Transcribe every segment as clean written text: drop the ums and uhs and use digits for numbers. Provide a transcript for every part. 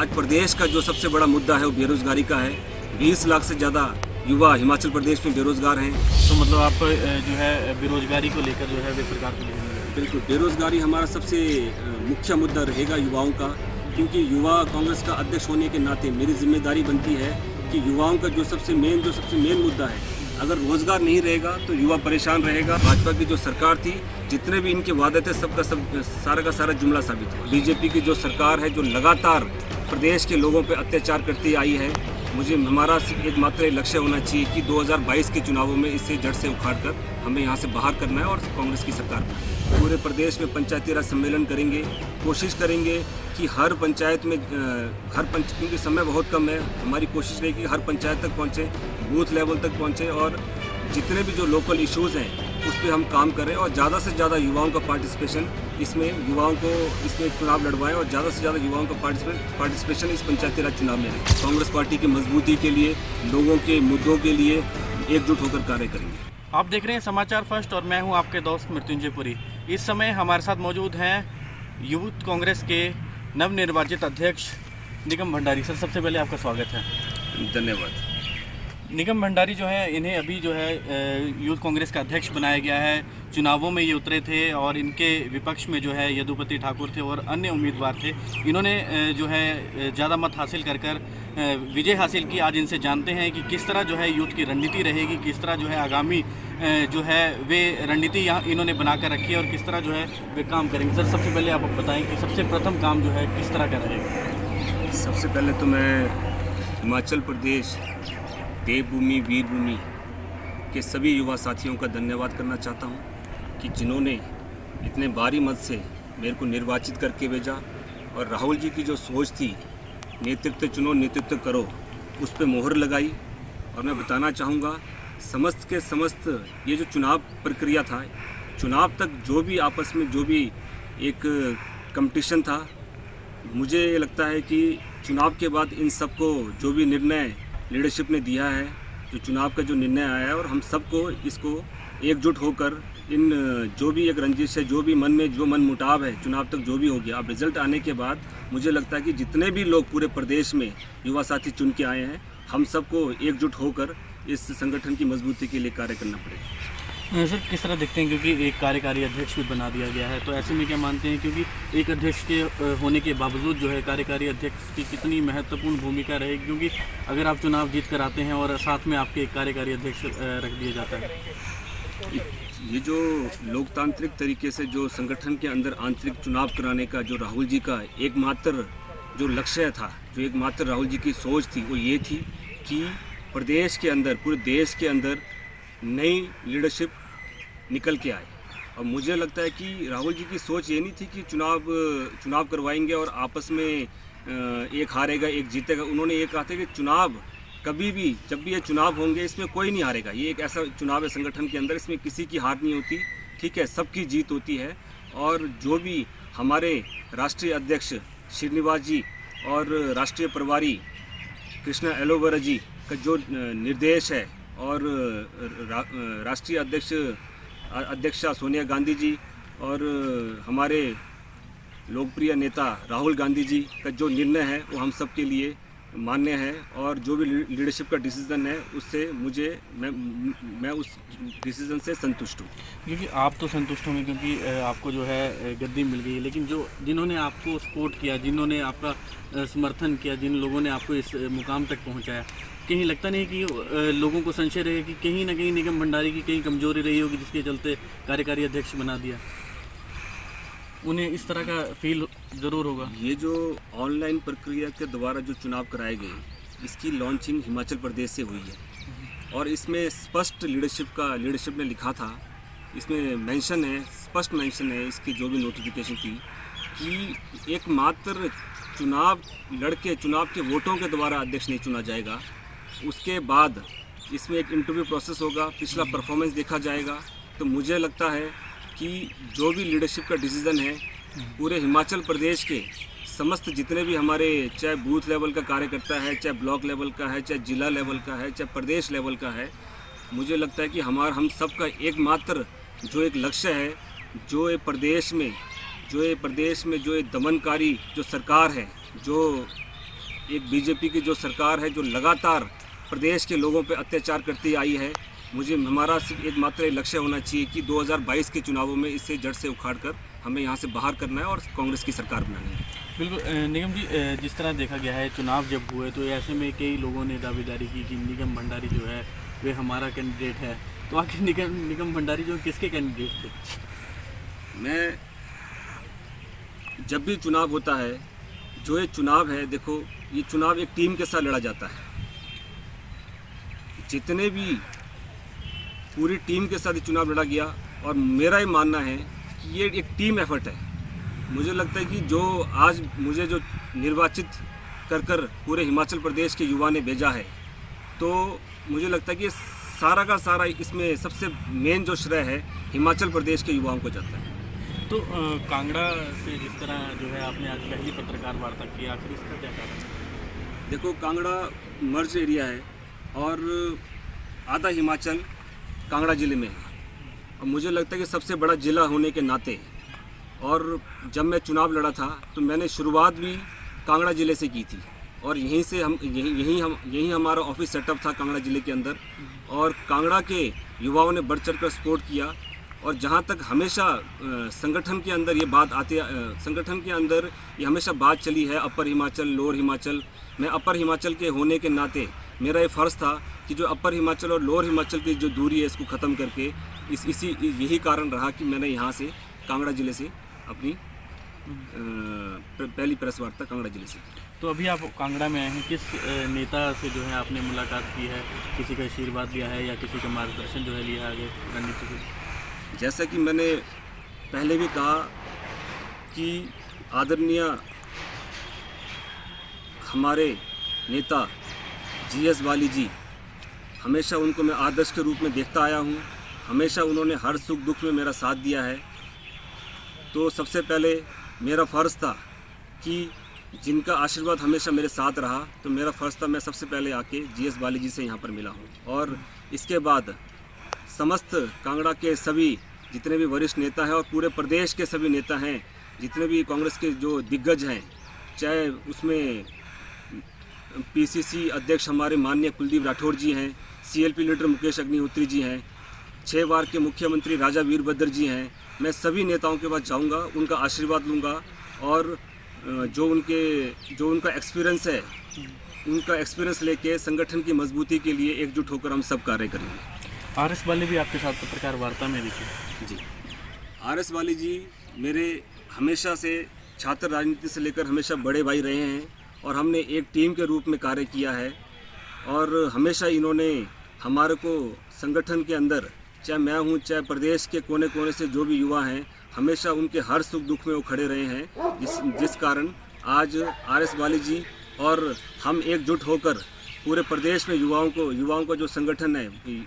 आज प्रदेश का जो सबसे बड़ा मुद्दा है वो बेरोजगारी का है। 20 लाख से ज़्यादा युवा हिमाचल प्रदेश में बेरोजगार हैं। तो मतलब आप जो है बेरोजगारी को लेकर जो है वे सरकार को लेकर बिल्कुल, बेरोजगारी हमारा सबसे मुख्य मुद्दा रहेगा युवाओं का, क्योंकि युवा कांग्रेस का अध्यक्ष होने के नाते मेरी जिम्मेदारी बनती है कि युवाओं का जो सबसे मेन मुद्दा है, अगर रोजगार नहीं रहेगा तो युवा परेशान रहेगा। भाजपा की जो सरकार थी, जितने भी इनके वादे थे सबका सब सारा का सारा जुमला साबित हुआ। बीजेपी की जो सरकार है, जो लगातार प्रदेश के लोगों पर अत्याचार करती आई है, हमारा सिर्फ एकमात्र लक्ष्य होना चाहिए कि 2022 के चुनावों में इसे जड़ से उखाड़कर हमें यहाँ से बाहर करना है और कांग्रेस की सरकार को पूरे प्रदेश में पंचायती राज सम्मेलन करेंगे। कोशिश करेंगे कि हर पंचायत में क्योंकि समय बहुत कम है, हमारी कोशिश रहेगी कि हर पंचायत तक पहुँचे, बूथ लेवल तक पहुँचे और जितने भी जो लोकल इश्यूज़ हैं उस पर हम काम करें और ज़्यादा से ज़्यादा युवाओं का पार्टिसिपेशन इसमें चुनाव लड़वाएं और ज़्यादा से ज़्यादा युवाओं का पार्टिसिपेशन इस पंचायती राज चुनाव में रहे। कांग्रेस पार्टी की मजबूती के लिए, लोगों के मुद्दों के लिए एकजुट होकर कार्य करेंगे। आप देख रहे हैं समाचार फर्स्ट और मैं हूं आपके दोस्त मृत्युंजय पुरी। इस समय हमारे साथ मौजूद हैं यूथ कांग्रेस के नवनिर्वाचित अध्यक्ष निगम भंडारी। सर, सबसे पहले आपका स्वागत है। धन्यवाद। निगम भंडारी जो है, इन्हें अभी जो है यूथ कांग्रेस का अध्यक्ष बनाया गया है। चुनावों में ये उतरे थे और इनके विपक्ष में जो है यदुपति ठाकुर थे और अन्य उम्मीदवार थे। इन्होंने जो है ज़्यादा मत हासिल कर विजय हासिल की। आज इनसे जानते हैं कि किस तरह जो है यूथ की रणनीति रहेगी, किस तरह जो है आगामी जो है वे रणनीति यहाँ इन्होंने बना कर रखी है और किस तरह जो है वे काम करेंगे। सर, सबसे पहले आप बताएं कि सबसे प्रथम काम जो है किस तरह का रहेगा। सबसे पहले तो मैं हिमाचल प्रदेश देवभूमि वीरभूमि के सभी युवा साथियों का धन्यवाद करना चाहता हूं कि जिन्होंने इतने भारी मत से मेरे को निर्वाचित करके भेजा और राहुल जी की जो सोच थी, नेतृत्व चुनो नेतृत्व करो, उस पर मोहर लगाई। और मैं बताना चाहूँगा समस्त के समस्त ये जो चुनाव प्रक्रिया था, चुनाव तक जो भी आपस में जो भी एक कंपटीशन था, मुझे लगता है कि चुनाव के बाद इन सबको जो भी निर्णय लीडरशिप ने दिया है, जो चुनाव का जो निर्णय आया है और हम सबको इसको एकजुट होकर इन जो भी एक रंजिश है, जो भी मन में जो मन मुटाव है, चुनाव तक जो भी हो गया, अब रिजल्ट आने के बाद मुझे लगता है कि जितने भी लोग पूरे प्रदेश में युवा साथी चुन के आए हैं, हम सबको एकजुट होकर इस संगठन की मजबूती के लिए कार्य करना पड़ेगा। सर, किस तरह देखते हैं, क्योंकि एक कार्यकारी अध्यक्ष भी बना दिया गया है, तो ऐसे में क्या मानते हैं, क्योंकि एक अध्यक्ष के होने के बावजूद जो है कार्यकारी अध्यक्ष की कितनी महत्वपूर्ण भूमिका रहेगी, क्योंकि अगर आप चुनाव जीत कर आते हैं और साथ में आपके एक कार्यकारी अध्यक्ष रख दिया जाता है। ये जो लोकतांत्रिक तरीके से जो संगठन के अंदर आंतरिक चुनाव कराने का जो राहुल जी का एकमात्र जो लक्ष्य था, जो एकमात्र राहुल जी की सोच थी, वो ये थी कि प्रदेश के अंदर, पूरे देश के अंदर नई लीडरशिप निकल के आए। और मुझे लगता है कि राहुल जी की सोच ये नहीं थी कि चुनाव करवाएंगे और आपस में एक हारेगा एक जीतेगा। उन्होंने ये कहा था कि चुनाव कभी भी, जब भी ये चुनाव होंगे, इसमें कोई नहीं हारेगा। ये एक ऐसा चुनाव है संगठन के अंदर, इसमें किसी की हार नहीं होती, ठीक है, सबकी जीत होती है। और जो भी हमारे राष्ट्रीय अध्यक्ष श्रीनिवास जी और राष्ट्रीय प्रभारी कृष्णा एलोवेरा जी का जो निर्देश है और राष्ट्रीय अध्यक्षा सोनिया गांधी जी और हमारे लोकप्रिय नेता राहुल गांधी जी का जो निर्णय है, वो हम सब के लिए मान्य है। और जो भी लीडरशिप का डिसीज़न है, उससे मैं उस डिसीज़न से संतुष्ट हूँ। क्योंकि आप तो संतुष्ट होंगे, क्योंकि आपको जो है गद्दी मिल गई है, लेकिन जिन्होंने आपको सपोर्ट किया, जिन्होंने आपका समर्थन किया, जिन लोगों ने आपको इस मुकाम तक पहुँचाया, कहीं लगता नहीं कि लोगों को संशय रहे कि कहीं ना कहीं निगम भंडारी की कहीं कमजोरी रही होगी जिसके चलते कार्यकारी अध्यक्ष बना दिया? उन्हें इस तरह का फील ज़रूर होगा। ये जो ऑनलाइन प्रक्रिया के द्वारा जो चुनाव कराए गए, इसकी लॉन्चिंग हिमाचल प्रदेश से हुई है और इसमें स्पष्ट लीडरशिप ने लिखा था, इसमें मेंशन है, स्पष्ट मेंशन है, इसकी जो भी नोटिफिकेशन थी कि एकमात्र चुनाव लड़के चुनाव के वोटों के द्वारा अध्यक्ष नहीं चुना जाएगा। उसके बाद इसमें एक इंटरव्यू प्रोसेस होगा, पिछला परफॉर्मेंस देखा जाएगा। तो मुझे लगता है कि जो भी लीडरशिप का डिसीज़न है, पूरे हिमाचल प्रदेश के समस्त जितने भी हमारे, चाहे बूथ लेवल का कार्यकर्ता है, चाहे ब्लॉक लेवल का है, चाहे जिला लेवल का है, चाहे प्रदेश लेवल का है, मुझे लगता है कि हम सब का एकमात्र जो एक लक्ष्य है, जो ये प्रदेश में जो ये दमनकारी जो सरकार है, जो एक बीजेपी की जो सरकार है जो लगातार प्रदेश के लोगों पे अत्याचार करती आई है, हमारा सिर्फ एकमात्र लक्ष्य होना चाहिए कि 2022 के चुनावों में इसे जड़ से उखाड़ कर हमें यहाँ से बाहर करना है और कांग्रेस की सरकार बनानी है। बिल्कुल निगम जी, जिस तरह देखा गया है चुनाव जब हुए तो ऐसे में कई लोगों ने दावेदारी की कि निगम भंडारी जो है वे हमारा कैंडिडेट है, तो आखिर निगम भंडारी जो किसके कैंडिडेट थे? मैं जब भी चुनाव होता है, जो ये चुनाव है, देखो ये चुनाव एक टीम के साथ लड़ा जाता है। जितने भी पूरी टीम के साथ ये चुनाव लड़ा गया और मेरा ये मानना है कि ये एक टीम एफर्ट है। मुझे लगता है कि जो आज मुझे जो निर्वाचित कर पूरे हिमाचल प्रदेश के युवा ने भेजा है, तो मुझे लगता है कि सारा का सारा इसमें सबसे मेन जो श्रेय है हिमाचल प्रदेश के युवाओं को जाता है। तो कांगड़ा से जिस तरह जो है आपने आज पहली पत्रकार वार्ता की, आखिर इसका क्या कारण है? देखो, कांगड़ा मर्ज एरिया है और आधा हिमाचल कांगड़ा ज़िले में है और मुझे लगता है कि सबसे बड़ा ज़िला होने के नाते, और जब मैं चुनाव लड़ा था तो मैंने शुरुआत भी कांगड़ा ज़िले से की थी और यहीं से यहीं हमारा ऑफिस सेटअप था कांगड़ा ज़िले के अंदर, और कांगड़ा के युवाओं ने बढ़ चढ़ कर सपोर्ट किया। और जहाँ तक हमेशा संगठन के अंदर ये बात संगठन के अंदर ये हमेशा बात चली है अपर हिमाचल, लोअर हिमाचल। मैं अपर हिमाचल के होने के नाते मेरा ये फ़र्ज़ था कि जो अपर हिमाचल और लोअर हिमाचल की जो दूरी है इसको ख़त्म करके यही कारण रहा कि मैंने यहाँ से कांगड़ा ज़िले से अपनी पहली प्रेस वार्ता कांगड़ा ज़िले से। तो अभी आप कांगड़ा में आए हैं, किस नेता से जो है आपने मुलाकात की है, किसी का आशीर्वाद लिया है या किसी का मार्गदर्शन जो है लिया आगे रणनीति के? जैसा कि मैंने पहले भी कहा कि आदरणीय हमारे नेता GS वाली जी, हमेशा उनको मैं आदर्श के रूप में देखता आया हूँ। हमेशा उन्होंने हर सुख दुख में मेरा साथ दिया है। तो सबसे पहले मेरा फ़र्ज़ था कि जिनका आशीर्वाद हमेशा मेरे साथ रहा, तो मेरा फ़र्ज़ था मैं सबसे पहले आके GS वाली जी से यहाँ पर मिला हूँ। और इसके बाद समस्त कांगड़ा के सभी जितने भी वरिष्ठ नेता हैं और पूरे प्रदेश के सभी नेता हैं, जितने भी कांग्रेस के जो दिग्गज हैं, चाहे उसमें PCC अध्यक्ष हमारे माननीय कुलदीप राठौर जी हैं, CLP लीडर मुकेश अग्निहोत्री जी हैं, 6 बार के मुख्यमंत्री राजा वीरभद्र जी हैं। मैं सभी नेताओं के पास जाऊंगा, उनका आशीर्वाद लूँगा और जो उनका एक्सपीरियंस है, उनका एक्सपीरियंस लेके संगठन की मजबूती के लिए एकजुट होकर हम सब कार्य करेंगे। RS वाले भी आपके साथ पत्रकार वार्ता में दिखे? जी, RS वाली जी मेरे हमेशा से छात्र राजनीति से लेकर हमेशा बड़े भाई रहे हैं और हमने एक टीम के रूप में कार्य किया है। और हमेशा इन्होंने हमारे को संगठन के अंदर, चाहे मैं हूँ चाहे प्रदेश के कोने कोने से जो भी युवा हैं, हमेशा उनके हर सुख दुख में वो खड़े रहे हैं, जिस कारण आज RS वाली जी और हम एकजुट होकर पूरे प्रदेश में युवाओं का जो संगठन है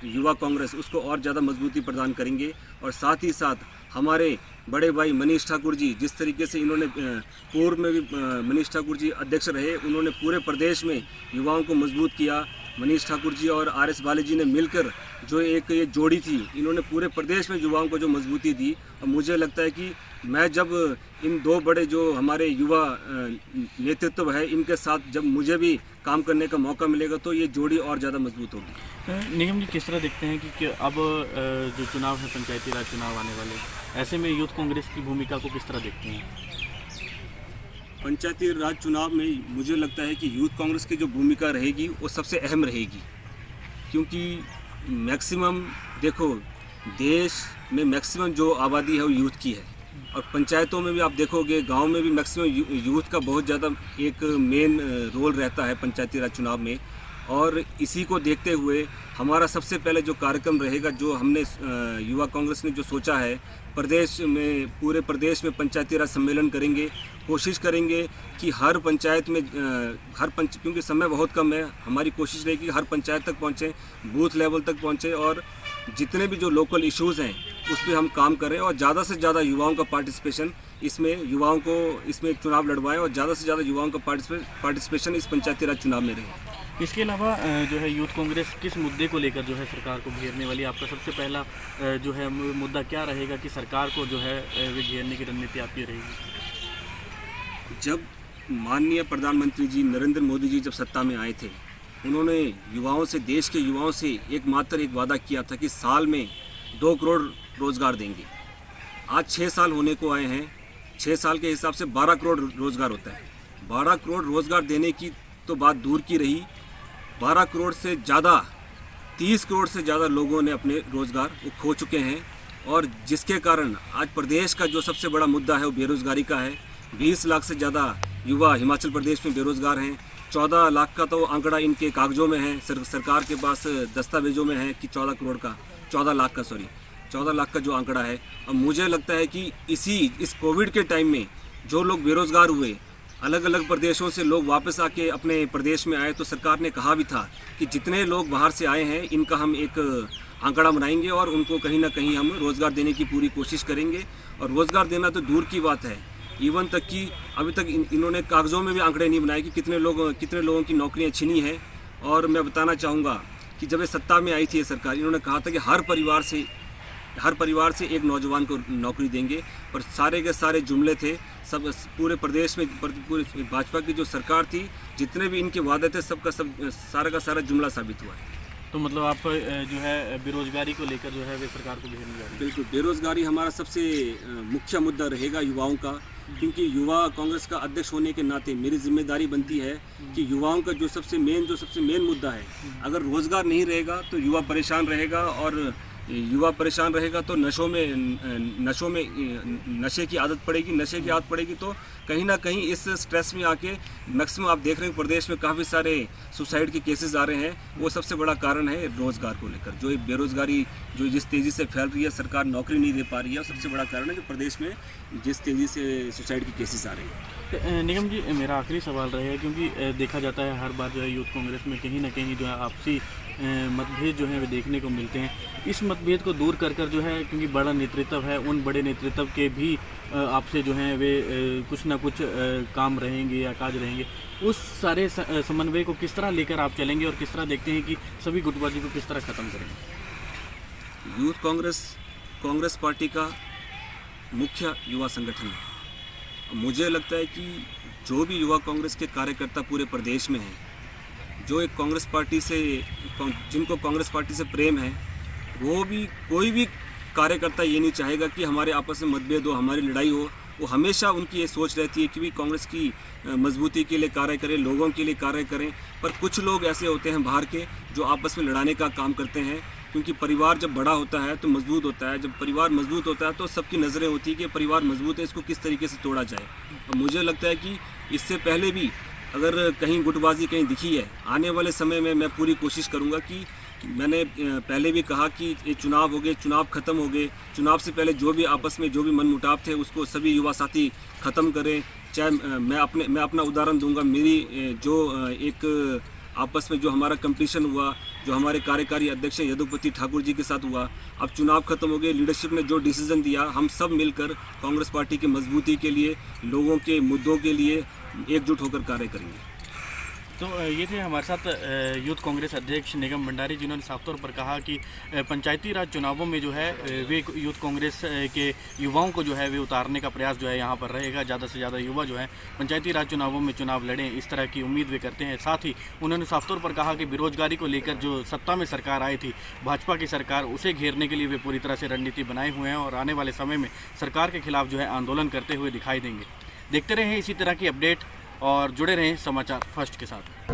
युवा कांग्रेस, उसको और ज़्यादा मजबूती प्रदान करेंगे। और साथ ही साथ हमारे बड़े भाई मनीष ठाकुर जी, जिस तरीके से इन्होंने पूर्व में भी मनीष ठाकुर जी अध्यक्ष रहे, उन्होंने पूरे प्रदेश में युवाओं को मजबूत किया। मनीष ठाकुर जी और RS वाले जी ने मिलकर जो एक ये जोड़ी थी, इन्होंने पूरे प्रदेश में युवाओं को जो मजबूती दी। और मुझे लगता है कि मैं जब इन दो बड़े जो हमारे युवा नेतृत्व है, इनके साथ जब मुझे भी काम करने का मौका मिलेगा तो ये जोड़ी और ज़्यादा मजबूत होगी। निगम जी, किस तरह देखते हैं कि अब जो चुनाव है, पंचायती राज चुनाव आने वाले, ऐसे में यूथ कांग्रेस की भूमिका को किस तरह देखते हैं? पंचायती राज चुनाव में मुझे लगता है कि यूथ कांग्रेस की जो भूमिका रहेगी वो सबसे अहम रहेगी, क्योंकि मैक्सिमम देखो देश में मैक्सिमम जो आबादी है वो यूथ की है और पंचायतों में भी आप देखोगे, गांव में भी मैक्सिमम यूथ का बहुत ज़्यादा एक मेन रोल रहता है पंचायती राज चुनाव में। और इसी को देखते हुए हमारा सबसे पहले जो कार्यक्रम रहेगा, जो हमने युवा कांग्रेस ने जो सोचा है, पूरे प्रदेश में पंचायती राज सम्मेलन करेंगे। कोशिश करेंगे कि हर पंचायत में क्योंकि समय बहुत कम है, हमारी कोशिश रहेगी कि हर पंचायत तक पहुँचें, बूथ लेवल तक पहुँचें और जितने भी जो लोकल इश्यूज़ हैं उस पर हम काम करें और ज़्यादा से ज़्यादा युवाओं का पार्टिसिपेशन इसमें चुनाव लड़वाएं और ज़्यादा से ज़्यादा युवाओं का पार्टिसिपेशन इस पंचायती राज चुनाव में रहे। इसके अलावा जो है यूथ कांग्रेस किस मुद्दे को लेकर जो है सरकार को घेरने वाली, आपका सबसे पहला जो है मुद्दा क्या रहेगा कि सरकार को जो है वे घेरने की रणनीति आपकी रहेगी? जब माननीय प्रधानमंत्री जी नरेंद्र मोदी जी जब सत्ता में आए थे, उन्होंने युवाओं से, देश के युवाओं से एकमात्र एक वादा किया था कि साल में 2 करोड़ रोज़गार देंगे। आज 6 साल होने को आए हैं, 6 साल के हिसाब से 12 करोड़ रोज़गार होता है। 12 करोड़ रोज़गार देने की तो बात दूर की रही, 12 करोड़ से ज़्यादा, 30 करोड़ से ज़्यादा लोगों ने अपने रोज़गार वो खो चुके हैं। और जिसके कारण आज प्रदेश का जो सबसे बड़ा मुद्दा है वो बेरोज़गारी का है। 20 लाख से ज़्यादा युवा हिमाचल प्रदेश में बेरोज़गार हैं। 14 लाख का तो आंकड़ा इनके कागज़ों में है, सरकार के पास दस्तावेज़ों में है कि 14 लाख का जो आंकड़ा है। और मुझे लगता है कि इस कोविड के टाइम में जो लोग बेरोज़गार हुए, अलग अलग प्रदेशों से लोग वापस आके अपने प्रदेश में आए, तो सरकार ने कहा भी था कि जितने लोग बाहर से आए हैं इनका हम एक आंकड़ा बनाएंगे और उनको कहीं ना कहीं हम रोज़गार देने की पूरी कोशिश करेंगे। और रोज़गार देना तो दूर की बात है, इवन तक कि अभी तक इन्होंने कागज़ों में भी आंकड़े नहीं बनाए कि कितने लोगों की नौकरियां छिनी हैं। और मैं बताना चाहूँगा कि जब ये सत्ता में आई थी ये सरकार, इन्होंने कहा था कि हर परिवार से एक नौजवान को नौकरी देंगे, पर सारे के सारे जुमले थे। सब पूरे प्रदेश में, पूरे भाजपा की जो सरकार थी, जितने भी इनके वादे थे, सबका सब सारा का सारा जुमला साबित हुआ है। तो मतलब आप जो है बेरोजगारी को लेकर जो है वे सरकार को घेरने जा रही है? बिल्कुल, बेरोजगारी हमारा सबसे मुख्य मुद्दा रहेगा युवाओं का, क्योंकि युवा कांग्रेस का अध्यक्ष होने के नाते मेरी जिम्मेदारी बनती है कि युवाओं का जो सबसे मेन मुद्दा है, अगर रोज़गार नहीं रहेगा तो युवा परेशान रहेगा। और युवा परेशान रहेगा तो नशे की आदत पड़ेगी, तो कहीं ना कहीं इस स्ट्रेस में आके मैक्सिमम आप देख रहे हैं प्रदेश में काफ़ी सारे सुसाइड के केसेस आ रहे हैं। वो सबसे बड़ा कारण है रोज़गार को लेकर, जो ये बेरोज़गारी जो जिस तेज़ी से फैल रही है, सरकार नौकरी नहीं दे पा रही है, और सबसे बड़ा कारण है जो प्रदेश में जिस तेज़ी से सुसाइड के केसेस आ रहे हैं। निगम जी, मेरा आखिरी सवाल रहेगा, क्योंकि देखा जाता है हर बार जो है यूथ कांग्रेस में कहीं ना कहीं जो है आपसी मतभेद जो है वे देखने को मिलते हैं। इस मतभेद को दूर कर जो है, क्योंकि बड़ा नेतृत्व है, उन बड़े नेतृत्व के भी आपसे जो हैं वे कुछ ना कुछ काम रहेंगे या काज रहेंगे, उस सारे समन्वय को किस तरह लेकर आप चलेंगे और किस तरह देखते हैं कि सभी गुटबाजी को किस तरह ख़त्म करेंगे? यूथ कांग्रेस पार्टी का मुख्य युवा संगठन है। मुझे लगता है कि जो भी युवा कांग्रेस के कार्यकर्ता पूरे प्रदेश में हैं, जो एक जिनको कांग्रेस पार्टी से प्रेम है, वो भी, कोई भी कार्यकर्ता ये नहीं चाहेगा कि हमारे आपस में मतभेद हो, हमारी लड़ाई हो। वो हमेशा उनकी ये सोच रहती है कि भी कांग्रेस की मजबूती के लिए कार्य करें, लोगों के लिए कार्य करें। पर कुछ लोग ऐसे होते हैं बाहर के जो आपस में लड़ाने का काम करते हैं, क्योंकि परिवार जब बड़ा होता है तो मजबूत होता है। जब परिवार मजबूत होता है तो सबकी नज़रें होती है कि परिवार मजबूत है, इसको किस तरीके से तोड़ा जाए। और मुझे लगता है कि इससे पहले भी अगर कहीं गुटबाजी कहीं दिखी है, आने वाले समय में मैं पूरी कोशिश करूंगा कि, मैंने पहले भी कहा कि ये चुनाव हो गए, चुनाव ख़त्म हो गए, चुनाव से पहले जो भी आपस में जो भी मनमुटाव थे उसको सभी युवा साथी ख़त्म करें। चाहे मैं अपना उदाहरण दूंगा, मेरी जो एक आपस में जो हमारा कंपटीशन हुआ, जो हमारे कार्यकारी अध्यक्ष यदुपति ठाकुर जी के साथ हुआ, अब चुनाव खत्म हो गए, लीडरशिप ने जो डिसीजन दिया, हम सब मिलकर कांग्रेस पार्टी की मजबूती के लिए, लोगों के मुद्दों के लिए एकजुट होकर कार्य करेंगे। तो ये थे हमारे साथ यूथ कांग्रेस अध्यक्ष निगम भंडारी, जिन्होंने साफ तौर पर कहा कि पंचायती राज चुनावों में जो है वे यूथ कांग्रेस के युवाओं को जो है वे उतारने का प्रयास जो है यहाँ पर रहेगा। ज़्यादा से ज़्यादा युवा जो है पंचायती राज चुनावों में चुनाव लड़ें, इस तरह की उम्मीद वे करते हैं। साथ ही उन्होंने साफ तौर पर कहा कि बेरोजगारी को लेकर जो सत्ता में सरकार आई थी, भाजपा की सरकार, उसे घेरने के लिए वे पूरी तरह से रणनीति बनाए हुए हैं और आने वाले समय में सरकार के खिलाफ जो है आंदोलन करते हुए दिखाई देंगे। देखते रहें इसी तरह की अपडेट और जुड़े रहें समाचार फर्स्ट के साथ।